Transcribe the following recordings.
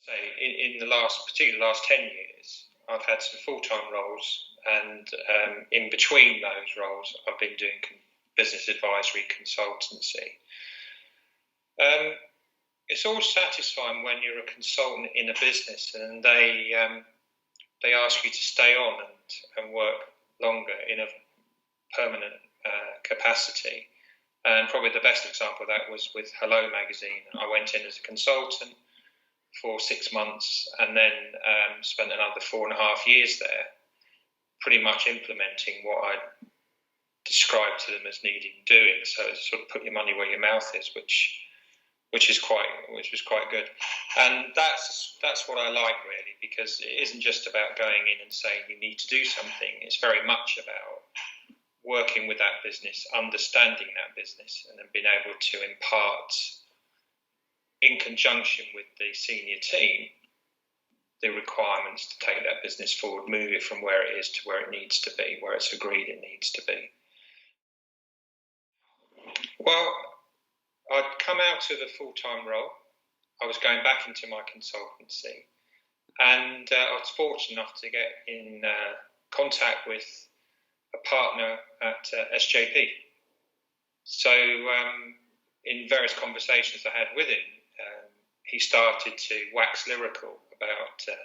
say in the last, particularly the last 10 years, I've had some full-time roles, and in between those roles, I've been doing business advisory consultancy. It's always satisfying when you're a consultant in a business and they ask you to stay on and work longer in a permanent capacity. And probably the best example of that was with Hello magazine. I went in as a consultant for 6 months and then spent another 4.5 years there, pretty much implementing what I described to them as needing doing. So it's sort of put your money where your mouth is, which was quite good. And that's what I like, really, because it isn't just about going in and saying you need to do something. It's very much about working with that business, understanding that business, and then being able to impart, in conjunction with the senior team, the requirements to take that business forward, move it from where it is to where it needs to be, where it's agreed it needs to be. Well, I'd come out of a full-time role. I was going back into my consultancy, and I was fortunate enough to get in contact with a partner at SJP. So in various conversations I had with him, he started to wax lyrical about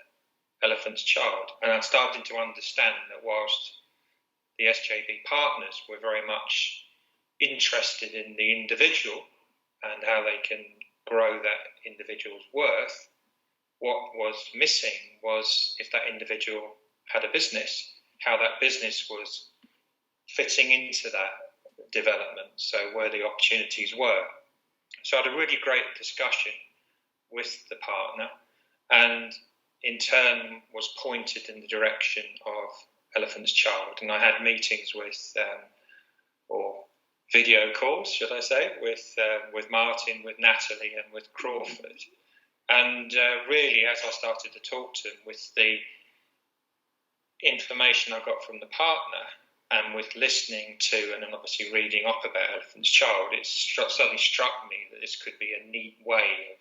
Elephant's Child, and I started to understand that whilst the SJP partners were very much interested in the individual and how they can grow that individual's worth, what was missing was, if that individual had a business, how that business was fitting into that development, so where the opportunities were. So I had a really great discussion with the partner, and in turn was pointed in the direction of Elephant's Child. And I had meetings with, or video calls, should I say, with Martin, with Natalie, and with Crawford. And really, as I started to talk to them, with the information I got from the partner, and with listening to and then obviously reading up about Elephant's Child, it suddenly struck me that this could be a neat way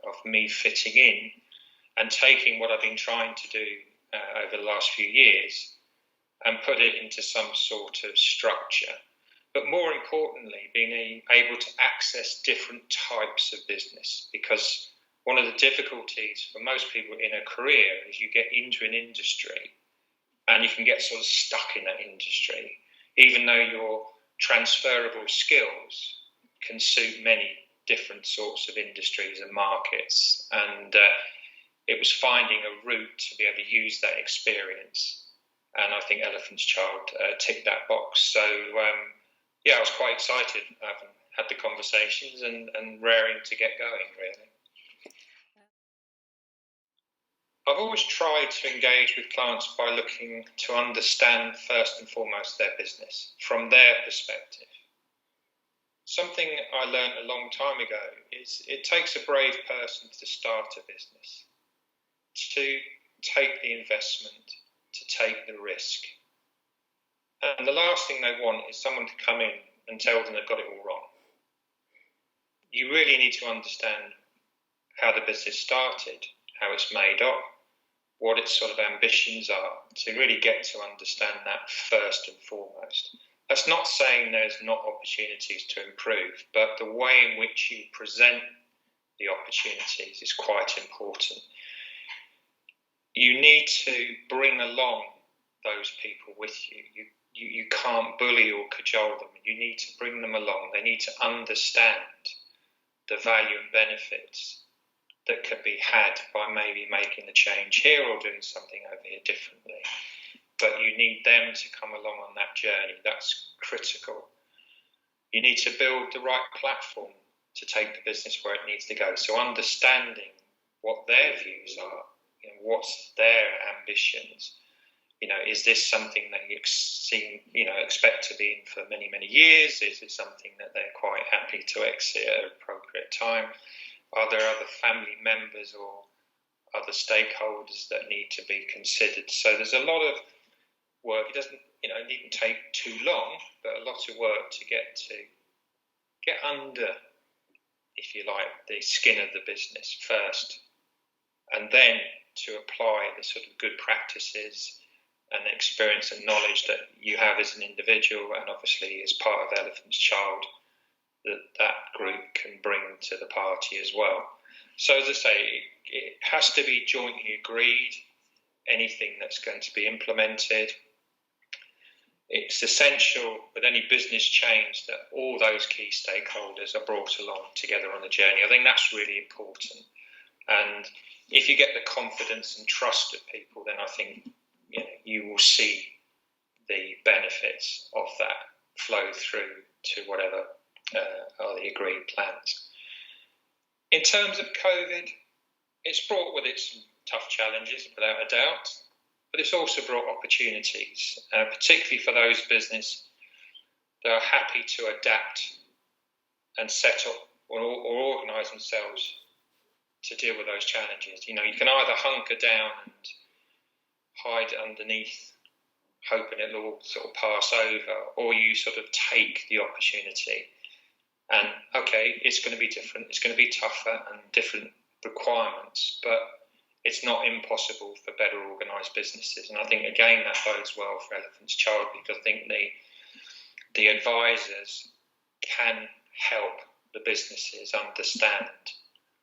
of me fitting in and taking what I've been trying to do over the last few years and put it into some sort of structure. But more importantly, being able to access different types of business, because one of the difficulties for most people in a career is you get into an industry and you can get sort of stuck in that industry, even though your transferable skills can suit many different sorts of industries and markets. And it was finding a route to be able to use that experience. And I think Elephant's Child ticked that box. So, I was quite excited. I've had the conversations and raring to get going, really. I've always tried to engage with clients by looking to understand first and foremost their business from their perspective. Something I learned a long time ago is it takes a brave person to start a business, to take the investment, to take the risk. And the last thing they want is someone to come in and tell them they've got it all wrong. You really need to understand how the business started, how it's made up, what its sort of ambitions are, to really get to understand that first and foremost. That's not saying there's not opportunities to improve, but the way in which you present the opportunities is quite important. You need to bring along those people with you. You can't bully or cajole them. You need to bring them along. They need to understand the value and benefits that could be had by maybe making a change here or doing something over here differently. But you need them to come along on that journey. That's critical. You need to build the right platform to take the business where it needs to go. So understanding what their views are, what's their ambitions. Is this something that you expect to be in for many, many years? Is it something that they're quite happy to exit at an appropriate time? Are there other family members or other stakeholders that need to be considered? So there's a lot of work. It doesn't, it needn't take too long, but a lot of work to get under, if you like, the skin of the business first. and then to apply the sort of good practices and experience and knowledge that you have as an individual, and obviously as part of Elephant's Child, that group can bring to the party as well. So as I say, it has to be jointly agreed, anything that's going to be implemented. It's essential with any business change that all those key stakeholders are brought along together on the journey. I think that's really important. And if you get the confidence and trust of people, then I think you will see the benefits of that flow through to whatever are the agreed plans. In terms of COVID, it's brought with it some tough challenges, without a doubt, but it's also brought opportunities, particularly for those businesses that are happy to adapt and set up or organise themselves to deal with those challenges. You can either hunker down and hide underneath, hoping it'll all sort of pass over, or you sort of take the opportunity. And okay, it's going to be different, it's going to be tougher and different requirements, but it's not impossible for better organised businesses. And I think, again, that bodes well for Elephant's Child, because I think the advisors can help the businesses understand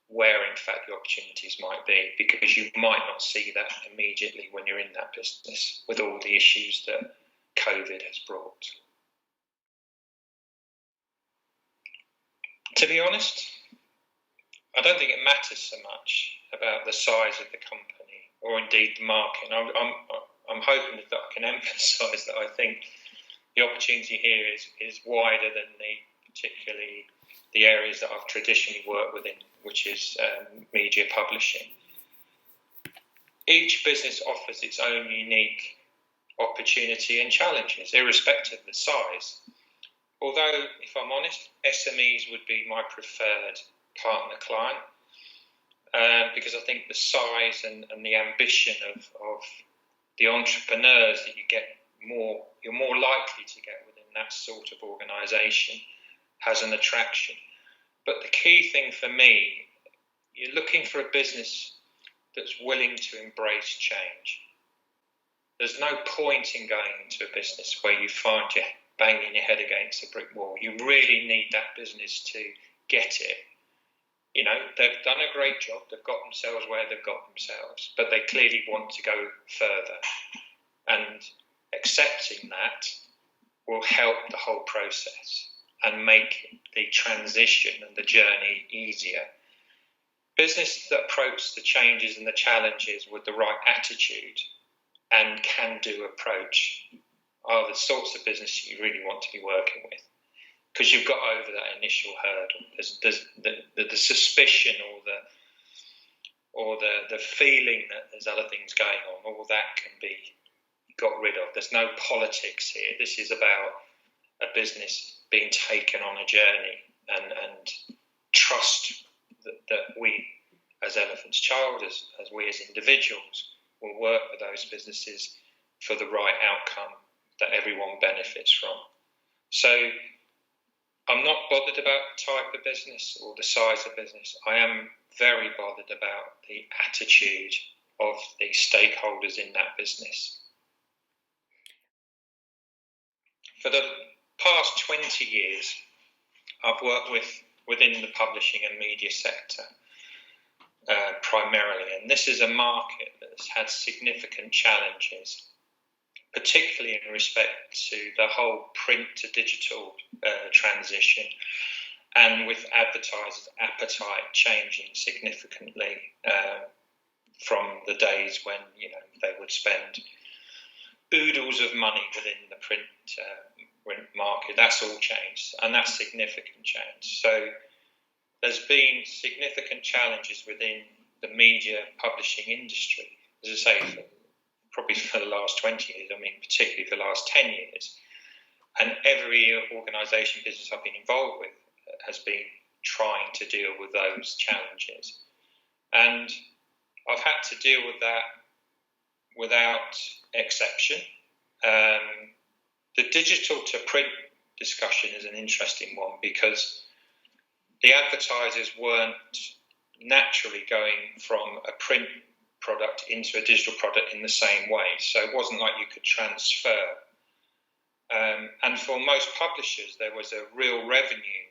where, in fact, the opportunities might be, because you might not see that immediately when you're in that business with all the issues that COVID has brought. To be honest, I don't think it matters so much about the size of the company or indeed the market. And I'm hoping that I can emphasise that I think the opportunity here is wider than particularly the areas that I've traditionally worked within, which is media publishing. Each business offers its own unique opportunity and challenges, irrespective of the size. Although, if I'm honest, SMEs would be my preferred partner client, because I think the size and the ambition of the entrepreneurs that you're more likely to get within that sort of organisation has an attraction. But the key thing for me, you're looking for a business that's willing to embrace change. There's no point in going into a business where you find you're banging your head against a brick wall. You really need that business to get it. They've done a great job. They've got themselves where they've got themselves, but they clearly want to go further. And accepting that will help the whole process and make the transition and the journey easier. Businesses that approach the changes and the challenges with the right attitude and can-do approach are the sorts of business you really want to be working with, because you've got over that initial hurdle. There's the suspicion or the feeling that there's other things going on. All that can be got rid of. There's no politics here. This is about a business being taken on a journey and trust that we as Elephant's Child, as we as individuals, will work with those businesses for the right outcome that everyone benefits from. So I'm not bothered about the type of business or the size of business. I am very bothered about the attitude of the stakeholders in that business. For the past 20 years, I've worked within the publishing and media sector primarily, and this is a market that's had significant challenges, particularly in respect to the whole print to digital transition, and with advertisers' appetite changing significantly from the days when they would spend oodles of money within the print market. That's all changed, and that's significant change. So there's been significant challenges within the media publishing industry, as I say, probably for the last 20 years, particularly for the last 10 years. And every organisation, business I've been involved with has been trying to deal with those challenges. And I've had to deal with that without exception. The digital to print discussion is an interesting one, because the advertisers weren't naturally going from a print product into a digital product in the same way. So it wasn't like you could transfer. And for most publishers, there was a real revenue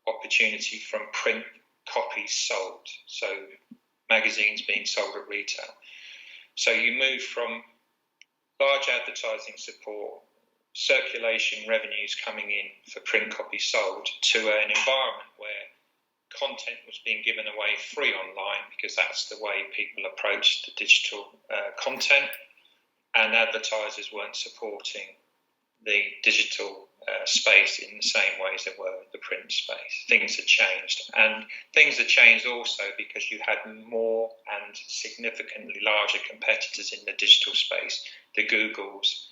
opportunity from print copies sold, so magazines being sold at retail. So you move from large advertising support, circulation revenues coming in for print copies sold, to an environment where content was being given away free online, because that's the way people approached the digital content, and advertisers weren't supporting the digital space in the same way as they were the print space. Things had changed, and things had changed also because you had more and significantly larger competitors in the digital space, the Googles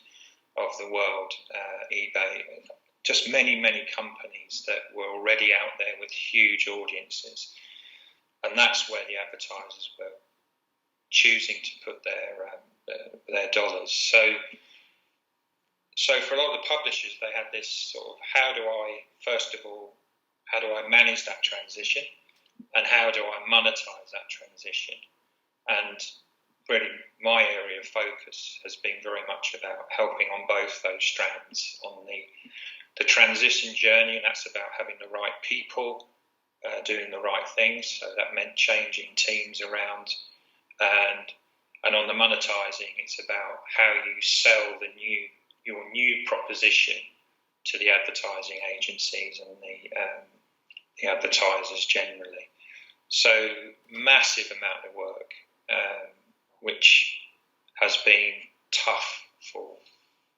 of the world, eBay, just many companies that were already out there with huge audiences, and that's where the advertisers were choosing to put their dollars. So for a lot of the publishers, they had this sort of, how do I manage that transition, and how do I monetize that transition? And really, my area of focus has been very much about helping on both those strands, on the transition journey, and that's about having the right people doing the right things. So that meant changing teams around, and on the monetizing, it's about how you sell your new proposition to the advertising agencies and the advertisers generally. So massive amount of work, which has been tough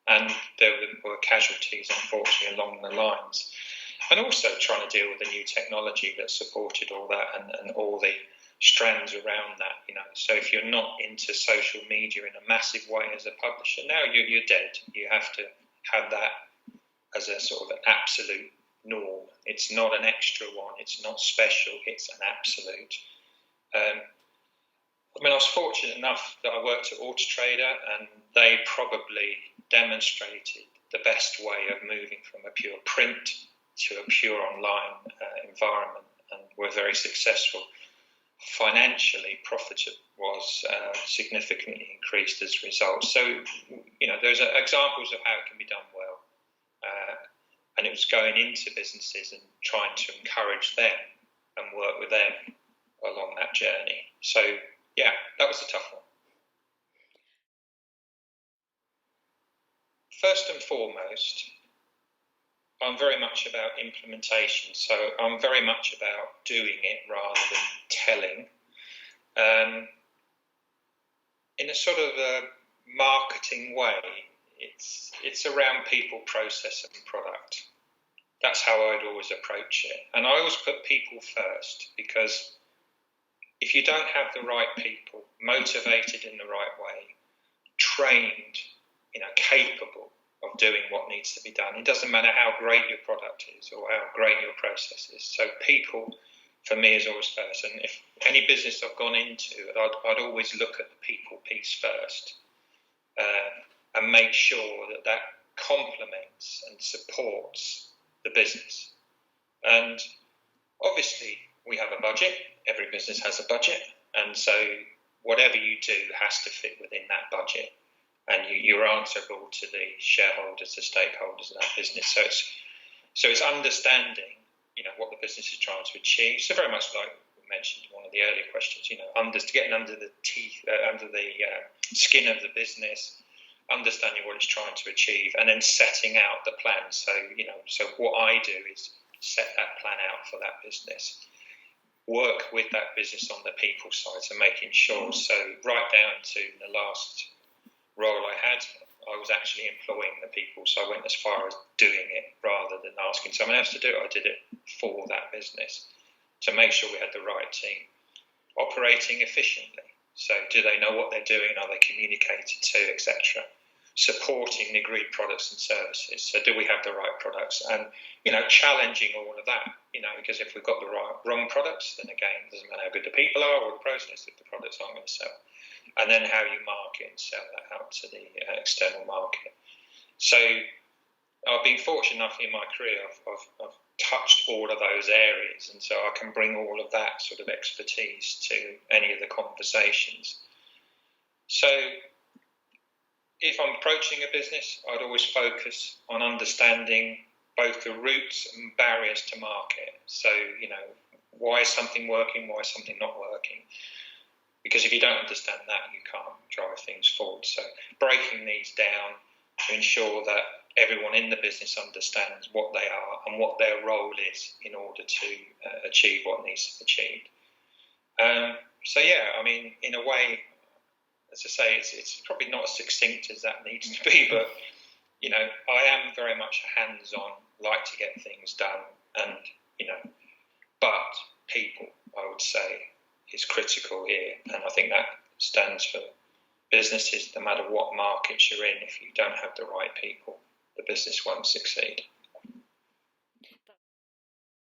and there were casualties, unfortunately, along the lines. And also trying to deal with the new technology that supported all that, and all the strands around that, So if you're not into social media in a massive way as a publisher, now you're dead. You have to have that as a sort of an absolute norm. It's not an extra one. It's not special. It's an absolute. I was fortunate enough that I worked at Autotrader, and they probably demonstrated the best way of moving from a pure print to a pure online environment, and were very successful. Financially, profit was significantly increased as a result. So, there's examples of how it can be done well. And it was going into businesses and trying to encourage them and work with them along that journey. So, yeah, that was a tough one. First and foremost, I'm very much about implementation, so I'm very much about doing it rather than telling. In a sort of a marketing way, it's around people, process, and product. That's how I'd always approach it. And I always put people first, because if you don't have the right people, motivated in the right way, trained, capable of doing what needs to be done, it doesn't matter how great your product is or how great your process is. So people, for me, is always first. And if any business I've gone into, I'd always look at the people piece first, and make sure that complements and supports the business. And obviously, we have a budget. Every business has a budget. And so whatever you do has to fit within that budget. And you're answerable to the shareholders, the stakeholders of that business. So it's understanding, what the business is trying to achieve. So very much like we mentioned in one of the earlier questions, getting under the skin of the business, understanding what it's trying to achieve, and then setting out the plan. So what I do is set that plan out for that business. Work with that business on the people side, so making sure. So right down to the last role I had, I was actually employing the people, so I went as far as doing it rather than asking someone else to do it. I did it for that business to make sure we had the right team operating efficiently. So do they know what they're doing? Are they communicated to, etc.? Supporting the agreed products and services. So do we have the right products? And, challenging all of that, because if we've got the wrong products, then again, it doesn't matter how good the people are or the process if the products aren't going to sell. And then how you market and sell that out to the external market. So I've been fortunate enough in my career, I've touched all of those areas, and so I can bring all of that sort of expertise to any of the conversations. So if I'm approaching a business, I'd always focus on understanding both the routes and barriers to market. So, why is something working, why is something not working? Because if you don't understand that, you can't drive things forward. So breaking these down to ensure that everyone in the business understands what they are and what their role is in order to achieve what needs to be achieved. In a way, as I say, it's probably not as succinct as that needs to be, but, I am very much hands-on, like to get things done, and, but people, I would say, is critical here, and I think that stands for businesses, no matter what markets you're in. If you don't have the right people, the business won't succeed.